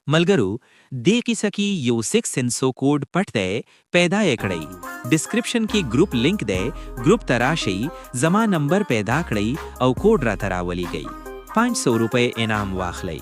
मलगरू दे किसा की यो 6 सेंसो कोड पट दे पैदा एकड़ई डिस्क्रिप्शन की ग्रुप लिंक दे ग्रुप तराशई जमा नंबर पैदा कड़ई और कोड रा तरावली गई 500 रुपए इनाम वाखलई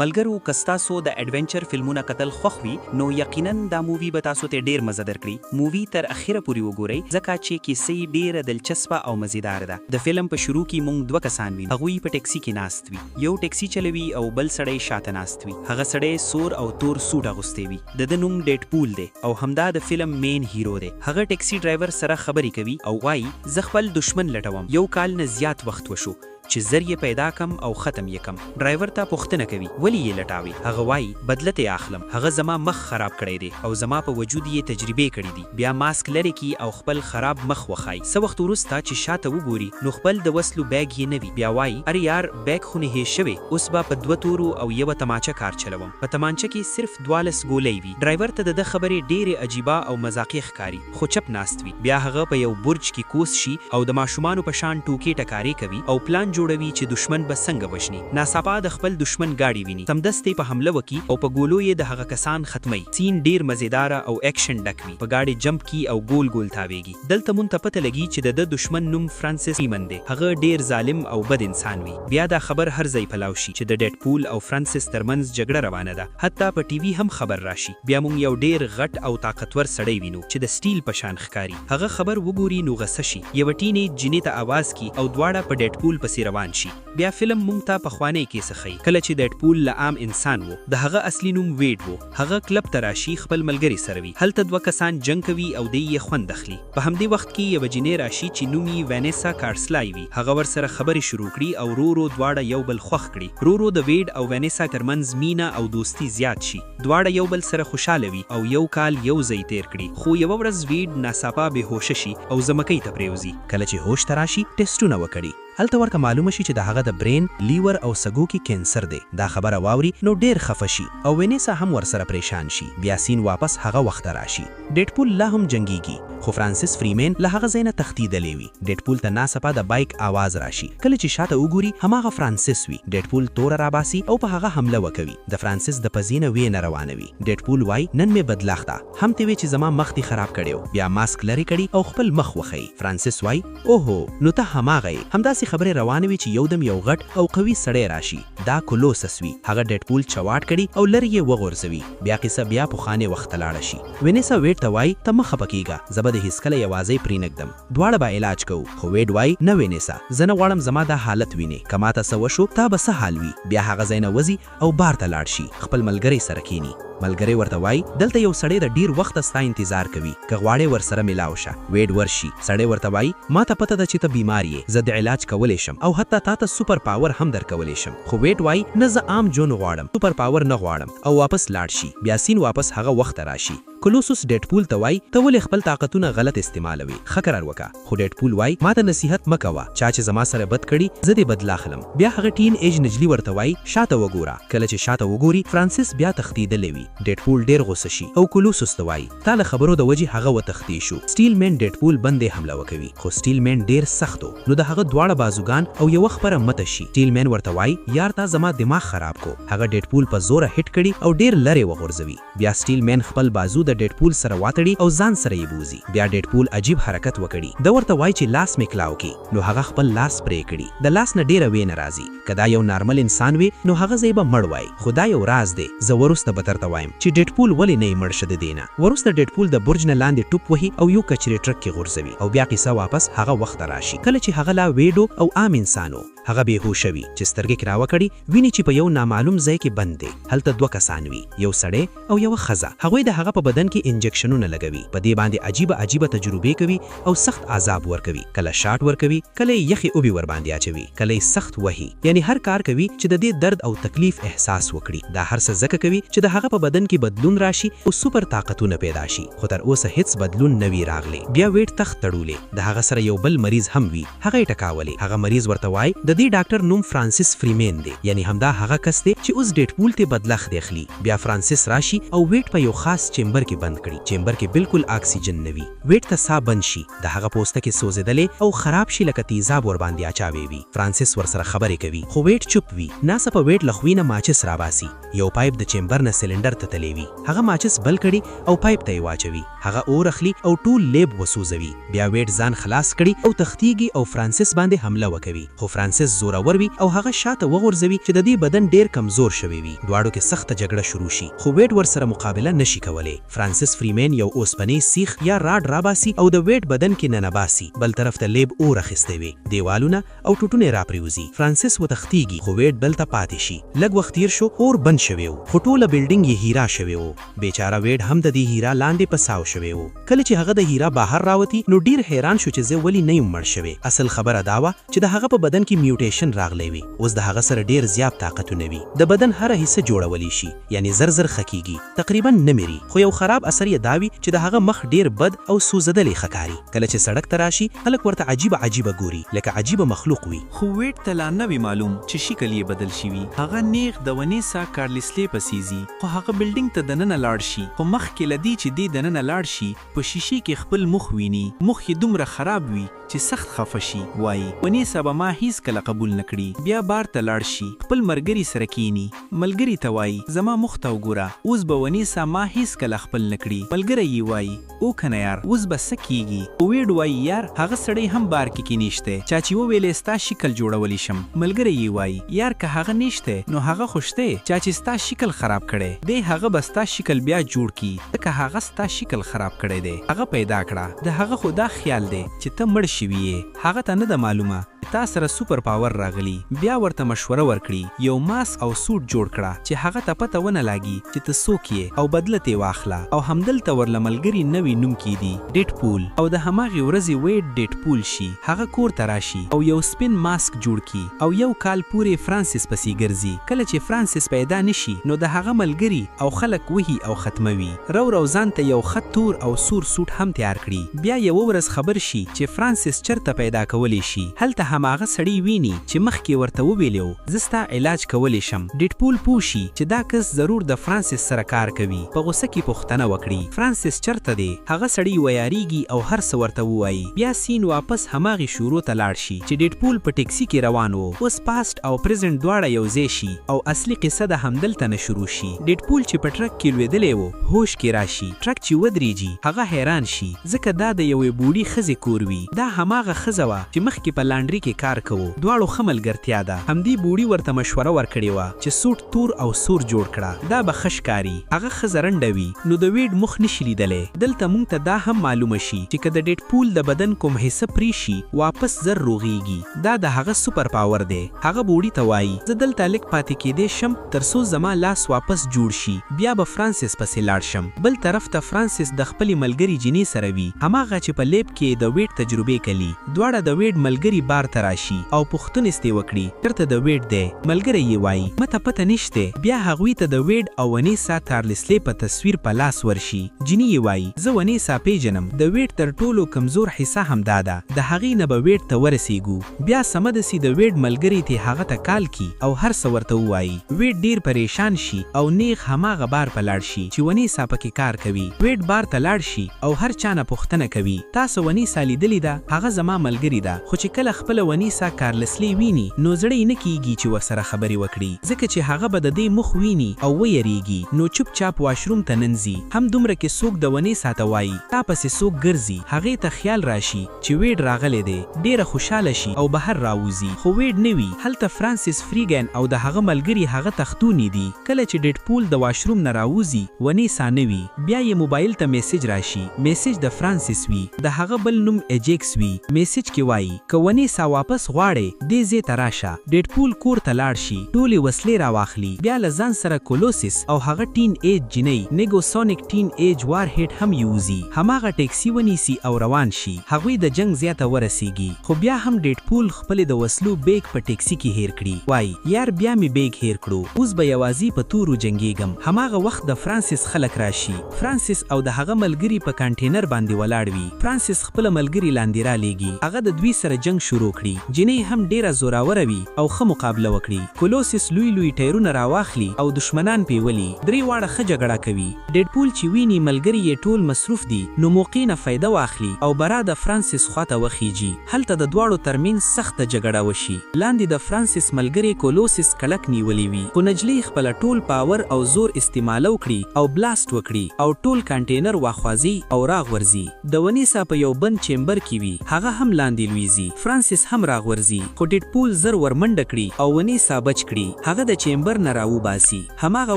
मलगरू कस्तासो द एडवेंचर फिल्मोना कतल خوخوي نو یقینا دا مووی به تاسو ته ډیر مزه درکړي مووی تر اخره پورې وګورئ ځکه چې کیسې ډیره دلچسپه او مزیدار ده د فلم په شروع کې مونږ دوه کسان وینو هغوی په ټیکسي کې ناست وي یو ټیکسي چلوي او بل سړی شاته ناست وي هغه سړی سور او تور سوټ اغوستی وي د نوم ډیډپول دی او همدا د فلم مین هیرو دی هغه ټیکسي ډرایور سره خبرې کوي او وایي زه خپل دشمن لټوم یو کال نه زیات وخت وشو چې ذریعہ پیدا کم او ختم یکم ډرایور ته پوښتنه کوي ولی یې لټاوي هغه وایي بدلته اخلم هغه زما مخ خراب کړی دی او زما په وجود یې تجربه کړې دي بیا ماسک لري کی او خپل خراب مخ وخای سو وخت وروسته چې شاته وګوري نو خپل د وسلو بیگ یې نوي بیا وایي اره یار بیگ خو نه هې شوی اوس به په دوه تورو او یو تماچه کار چلوم په تمانچه کې صرف 12 ګولۍ وي ډرایور ته د خبرې ډېرې عجیبه او مذاقي ښکاري خو چپ ناست وي بیا هغه په یو برج کې کوس شي او د ماشومانو په شان ټوکې ټکارې کوي او پلان جوړوي چې دشمن به څنګه وژني ناڅاپه د خپل دشمن گاډي ویني سمدستي په حمله وکي او په ګولو یې د هغه کسان ختمي سین ډیر مزیدار او اکشن ډک وي په گاډي جمپ کی او ګول ګول تاویږي دلته مونږ ته پته لګي چې د دشمن نوم فرانسیس فریمن دی هغه ډیر ظالم او بد انسان وي بیا دا خبر هر ځای پلاو شي چې د ډیډپول او فرانسیس ترمنځ جګړه روانه ده حتی په ټي وي هم خبر راشي بیا مونږ یو ډیر غټ او طاقتور سړی وینو چې د سټیل په شان ښکاری هغه خبر وګوري نو غسه شي یو ټینې جنې ته आवाज کی او دواړه په ډیډپول پسې روان شي بیا فلم مونږ ته په خوانې کې سخی کله چې ډیډپول له عام انسان وو د هغه اصلي نوم ویډ وو هغه کلب تراشي خپل ملګری سره وي هلته دوه کسان جنگ کوي او دی یې خوند اخلي په همدې وخت کې یو جنې راشي چې نوم یې وینیسا کارسلای وي هغه ور سره خبرې شروع کړي او رو دواړه یو بل خوښ کړي رو د ویډ او وینیسا ترمنځ مینا او دوستی زیات شي دواړه یو بل سره خوشاله وي او یو کال یو ځای تیر کړي خو یو ورځ ویډ ناڅاپه بهوش شي او زمکۍ ته پریوزي کله چې هوش تراشي ټیسټونه وکړي هلته ورکه معلومه شي چې د هغه د برین لیور او سګو کې کینسر دی دا خبره واوري نو ډیر خفه شي او وینیسا هم ورسره پریشان شي بیا سین واپس هغه وخت راشي ډیډپول لا هم جنگيږي خو فرانسیس فریمن له هغه ځای نه تښتیدلی وي ډیډپول ته ناڅاپه د بایک आवाज راشي کله چې شاته وګوري هماغه فرانسیس وي ډیډپول تور راباسي او په هغه حمله وکوي د فرانسیس د پزینه وینه روانوي ډیډپول وای نن می بدلاخته هم ته وی چې زما مخ دی خراب کړیو بیا ماسک لري کړي او خپل مخ وخی فرانسیس وای اوهو نو ته هماغه همداسې خبره روانوي چې یو دم یو غټ او قوي سړی راشي دا کولوسس وي هغه ډیډپول چواټ کړي او لري یې وغورځوي بیا قصه بیا په خانه وخت لاړه شي وینیسا ویډ ته وای ته مخه پکېږه زبر هیڅ کله یوازې پرینګدم دواړه به علاج کوو خو ویډ وای نه وینیسا زه نه غواړم زما دا حالت ویني کماته سو شو تا به څه حال وي بیا هغه ځای نه وځي او بار ته لاړ شي خپل ملګری سره کینی ملګری ورته وای دلته یو سړی د ډیر وخت ستا انتظار کوي که غواړې ورسره ملاو شه ویډ ورشي سړی ورته وای ما ته پته ده چې ته بیمار یې زه د علاج کولی شم او حتی تا ته سوپر پاور هم درکولی شم خو ویډ وای نه زه عام جون غواړم سوپر پاور نه غواړم او واپس لاړ شي بیا سین واپس هغه وخت راشي کولوسوس ډیډپول ته وای ته ولې خپل طاقتونه غلط استعمالوي ښه قرار وکړه خو ډیډپول وای ما ته نصیحت مه کوه چا چې زما سره بد کړي زه دې بدلا اخلم بیا هغه ټین ایج نجلي ورته وای شاته وګوره کله چې شاته وګوري فرانسیس بیا تښتیدلی وي ډیډپول ډیر غوسه شي او کولوسوس ته وای تا له خبرو د وجې هغه وتښتې شو سټیل مین ډیډپول باندې حمله وکوي خو سټیل مین ډیر سختو نو د هغه دواړه بازوګان او یو خبره مته شي سټیل مین ورته وای یار تا زما دماغ خراب کو هغه ډیډپول په زوره هټ کړي او ډیر لری وغورځوي بیا سټیل مین خپل بازو د ډیډپول سره او ځان سره یې بوزي بیا ډیډپول عجیب حرکت وکړي د ورته وای چې لاس میکلاو کی نو هغه خپل لاس پرې کړي د لاس نه ډیره وینه راځي کدا یو نارمل انسان وي نو هغه ځای به مړ وای خدا یو راز دی زه ورسته به درته وایم چې ډیډپول ولې نه مړ شه د دینه ورسته ډیډپول د برج نه لاندې ټوپ وهي او یو کچري ټرک کې غورځوي او بیا قصه واپس هغه وخت راشي کله چې هغه لا ویډو او عام انسانو هغه بهوش وي چې سترګې کراوه کړي ویني چې په یو نامعلوم ځای کې بند دی هلته دوه کسان وي یو سړی او یو ښځه هغوی د هغه په بدن کې انجکشنونه لګوي په دې باندې عجیبه تجربې کوي او سخت عذاب ورکوي کله شاټ ورکوي کله یخي اوبي ور باندې اچوي کله سخت وهي یعنی هر کار کوي چې د دې درد او تکلیف احساس وکړي دا هر څه ځکه کوي چې د هغه په بدن کې بدلون راشي او سوپر طاقتونه پیدا شي خو تر اوسه هیڅ بدلون نه وی راغلی بیا ویټ تخت تړولې د هغه سره یو بل مریض هم وي هغه ټکاولي هغه مریض ورته وای د د دې ډاکټر نوم فرانسیس فریمین دی، یعنی همدا هغه کس دی چې اوس ډیډپول ته بدلخت اخلي. بیا فرانسیس راشي او ویټ په یو خاص چیمبر کې بند کړي. چیمبر کې بالکل اکسیجن نه وي. ویټ ته ساه بند شي، د هغه پوسته کې سوځېدلې او خراب شي لکه تیزاب ور باندې اچاوي وي. فرانسیس ورسره خبرې کوي خو ویټ چوپ وي. ناڅاپه ویټ له خوی نه ماچس راباسي. یو پایپ د چیمبر نه سلنډر ته تللی وي. هغه ماچس بل کړي او پایپ ته یې واچوي. هغه اور اخلي او ټول لیب وسوځوي. بیا ویټ ځان خلاص کړي او تختیږي او فرانسیس باندې حمله وکوي. خو فرانسیس زورور وي او هغه شاته وغورځوي چې د دې بدن ډیر کمزور شوی وي. دواړو کې سخته جګړه شروع شي خو ویټ ورسره مقابله نشي کولی. فرانسیس فریمین یو اوسپنې سیخ یا راډ راباسي او د ویټ بدن کې ننباسي. بل طرف ته لیب اور اخیستی وي. دیوالونه او ټوټونه راپریوزي. فرانسیس وتښتیږي خو ویټ بل ته پاتې شي. لږ وخت تیر شو، اور بند شوی و خو ټوله بلډینګ یې هیرا شوی و. بیچاره ویټ هم د دې هیرا لاندې په ساو شوی و. کله چې هغه د هیرا بهر راوتی نو ډیر حیران شو چې زه ولې نه یم مړ شوی. اصل خبره دا وه چې د هغه په بدن کې میوټیشن راغلی وي. اوس د هغه سره ډیر زیات طاقتونه وي. د بدن هره حصه جوړولی شي، یعنی زر زر خکیږي، تقریبا نه مري. خو یو خراب اثر یې دا وي چې د هغه مخ ډیر بد او سوځېدلی ښکاري. کله چې سړک ته راشي خلک ورته عجیبه ګوري لکه عجیبه مخلوق وي. خو ویټ ته لا نه وي معلوم چې شکل یې بدل شوي. هغه نیغ د ونیسا کارلسلې پسې ځي خو هغه بلډینګ ته دننه لاړ شي. خو مخکې له دې چې دې دننه لاړ شي په شیشې کې خپل مخ ویني. مخ یې دومره خراب وي چې سخت خفه شي. وایي ونیسا به ما هیڅ کله قبول نه کړي. بیا بار ته لاړ شي، خپل ملګري سره کینی. ملګري ته وایي زما مخ ته وګوره، اوس به ونیسا ما هیڅ کله خپل نه کړي. ملګری یې وایي او کنه یار اوس به څه کیږي. ویډ وایي یار هغه سړی هم بار کې کینیشته چا چې وویلې ستا شکل جوړولی شم. ملګری یې وایي یار که هغه نشته نو هغه خو شته چا چې ستا شکل خراب کړی دی. هغه به ستا شکل بیا جوړ کی ځکه هغه ستا شکل خراب کړی دی. هغه پیدا کړه. د هغه خو دا خیال دی چې ته مړ شوی یې. هغه ته نه ده معلومه تا سره سوپر پاور راغلی. بیا ورته مشوره ورکړي یو ماسک او سوټ جوړ کړه چې هغه ته پته ونه لاګي چې ته څوک یې او بدله ترې واخله. او همدلته ورله ملګري نوي نوم کیدي ډیډپول. او د هماغې ورځې ویډ ډیډپول شي. هغه کور ته راشي او یو سپین ماسک جوړ کی او یو کال پورې فرانسیس پسې ګرځي. کله چې فرانسیس پیدا نشي نو د هغه ملګري او خلک وهي او ختموي. رو ځان ته یو خط تور او سور سوټ هم تیار کړي. بیا یو ورځ خبر شي چې فرانسیس چرته پیدا کولی شي. هلته هماغه سړی ویني چې مخکې ورته وویلو زه ستا علاج کولی شم. ډیډپول پوه شي چې دا کس ضرور د فرانسیس سره کار کوي. په غوسه کې پوښتنه وکړي فرانسیس چرته دی. هغه سړی ویاریږي او هر څه ورته ووایي. بیا سین واپس هماغې شورو ته لاړ شي چې ډیډپول په ټیکسي کې روان و. اوس پاست او پریزنټ دواړه یو ځای شي او اصلي قصه د همدلته نه شروع شي. ډیډپول چې په ټرک کې لوېدلی و هوش کې راشي. ټرک چې ودرېږي هغه حیران شي ځکه دا د یوې بوډۍ ښځې کور وي. دا هماغه ښځه وه چې مخکې په لانډري کې کار کوو. دواړو ښه ملګرتیا ده. همدې بوډۍ ورته مشوره ورکړې وه چې سوټ تور او سور جوړ کړه. دا به ښه ښکاري. هغه ښځه رنډه وي نو د ویډ مخ نشي لیدلی. دلته موږ ته دا هم معلومه شي چې که د ډیډپول د بدن کوم حصه پرې شي واپس زر روغیږي. دا د هغه سوپر پاور دی. هغه بوډۍ ته وایي زه دلته لږ پاتې کیدی شم تر څو زما لاس واپس جوړ شي. بیا به فرانسیس پسې لاړ شم. بل طرف ته فرانسیس د خپلې ملګري جینۍ سره وي، هماغه چې په لیب کې د ویډ تجربې کوي. دواړه د ویډ ملګري بار ته راشي او پوښتنې ستې وکړي چېرته د ویډ دی. ملګری یې وایي مته پته نشته. بیا هغوی ته د ویډ او ونیسا کارلسلې په تصویر په لاس ورشي. جینۍ یې وایي زه ونیسا پیژنم. د ویډ تر ټولو کمزور حصه همدا ده. د هغې نه به ویډ ته ورسیږو. بیا سمدسي د ویډ ملګري ته هغه ته کال کی او هر څه ورته ووایي. ویډ ډیر پریشان شي او نیغ هماغه بار په لاړ شي چې ونیسا پکې کار کوي. ویډ بار ته لاړ شي او هر چا نه پوښتنه کوي تاسو ونیسا لیدلې ده؟ هغه زما ملګري ده. خو چې کله خپله ونیسا کارلسلې ویني نو زړه یې نه کیږي چې ورسره خبرې وکړي ځکه چې هغه به د دې مخ ویني او ویریږي. نو چوپ چاپ واشروم ته ننځي. هم دومره کې څوک د ونیسا ته وایي تا پسې څوک ګرځي. هغې ته خیال راشي چې ویډ راغلی دی. ډیره خوشحاله شي او بهر راوځي خو ویډ نه وي. هلته فرانسیس فریګن او د هغه ملګري هغه تختونې دي. کله چې ډیډپول د واشروم نه راوځي ونیسا نه وي. بیا یې موبایل ته میسج راشي. میسج د فرانسیس وي. د هغه بل نوم ایجیکس وي. میسج کې وایي که ونیسا واپس غواړې دې ځای ته راشه. ډیډپول کور ته لاړ شي، ټولې وسلې راواخلي. بیا له ځان سره کولوسیس او هغه ټین ایج جینۍ نیګوسونیک ټین ایج وار هیټ هم یوزي. هماغه ټیکسي ونیسي او روان شي. هغوی د جنگ ځای ته ورسیږي. خو بیا هم ډیډپول خپلې د وسلو بیگ په ټیکسي کې هیر کړي. وایي یار بیا مې بیگ هیر کړو، اوس به یوازې په تورو جنګیږم. هماغه وخت د فرانسیس خلک راشي. فرانسیس او د هغه ملګري په کانټینر باندې ولاړ وي. فرانسیس خپل ملګري لاندې را لیږي. هغه د دوی سره جنگ شروع وکړي جنې هم ډیره زوراوره وي او ښه مقابله وکړي کولوسس لوی لوی ټایرونه راواخلي او دشمنان پیولي درې واړه ښه جګړه کوي ډیډپول چې ویني ملګري یې ټول مصروف دي نو موقع نه فایده واخلي او برا د فرانسیس خواته وخیږي هلته د دواړو ترمنځ سخته جګړه وشي لاندې د فرانسیس ملګري کولوسس کلک نیولی وي خو نجلۍ خپل ټول پاور او زور استعمالو کړي او بلاست وکړي او ټول کانټینر واخوازي او راغورځي د ونیسا په یو بند چیمبر کې وي هغه هم لاندې لویزي فرانسیس هم راغورځي خو ډیډپول زر ورمنډه کړي او ونیسا بچ کړي هغه د چیمبر نه راوباسي هماغه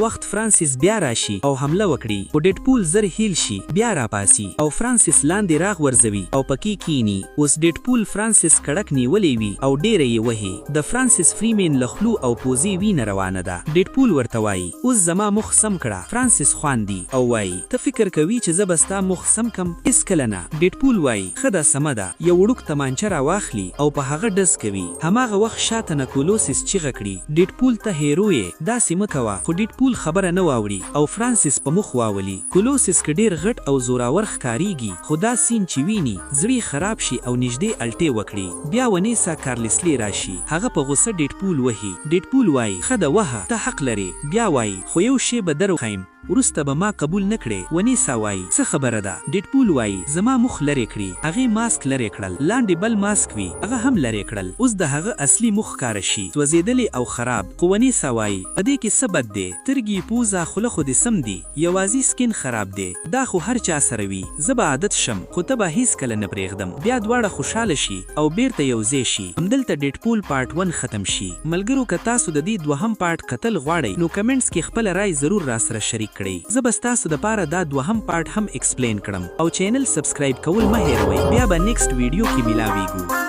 وخت فرانسیس بیا راشي او حمله وکړي خو ډیډپول زر هیل شي بیا راپاسي او فرانسیس لاندې راغورځوي او پکې کینی اوس ډیډپول فرانسیس کړک نیولې وي او ډیره یې وهي د فرانسیس فریمین لخلو او پوزي وینه روانه ده ډیډپول ورته وایي اوس زما مخ سم کړه فرانسیس خواندي او وایي ته فکر کوي چې زه به ستا مخ سم کم هیڅکله نه ډیډپول وایي ښه ده سمه ده یو وړوک تمانچه راواخلي او په هغه ډز کوي هماغه وخت شاته نه کولوسس چیغه کړي ډیډپول ته هیرو یې داسې مه کوه خو ډیډپول خبره نه واوري او فرانسیس په مخ واولي کولوسس که ډیر غټ او زوراور ښکاریږي خو دا سین چې ویني زړه خراب شي او نږدې الټې وکړي بیا ونیسا کارلسلی راشي هغه په غوسه ډیډپول وهي ډیډپول وایي ښه ده وهه ته حق لري بیا وایي خو یو شی به در وښیم وروسته به ما قبول نه کړې ونیسا وایي څه خبره ده ډیډپول وایي زما مخ لرې کړي هغې ماسک لرې کړل لاندې بل ماسک وي هغه هم لرې کړل اوس د هغه اصلي مخ ښکاره شي سوځېدلې او خراب خو ونیسا وایي په دې کې څه بد دی سترګې پوزه خوله خو دې سم دي یوازې سکین خراب دی دا خو هر چا سره وي زه به عادت شم خو ته به هیڅکله نه پرېږدم بیا دواړه خوشحاله شي او بیرته یوځای شي همدلته ډیډپول پارت 1 ختم شي ملګرو که تاسو د دې دوهم پارت کتل غواړئ نو کمنټس کې خپل رائے ضرور راسره شریک کړئ زه به ستاسو دپاره دا دوهم پارت هم ایکسپلین کړم او چینل سبسکرایب کول مه هیروئ بیا به نیکسټ ویډیو کې ملاویږو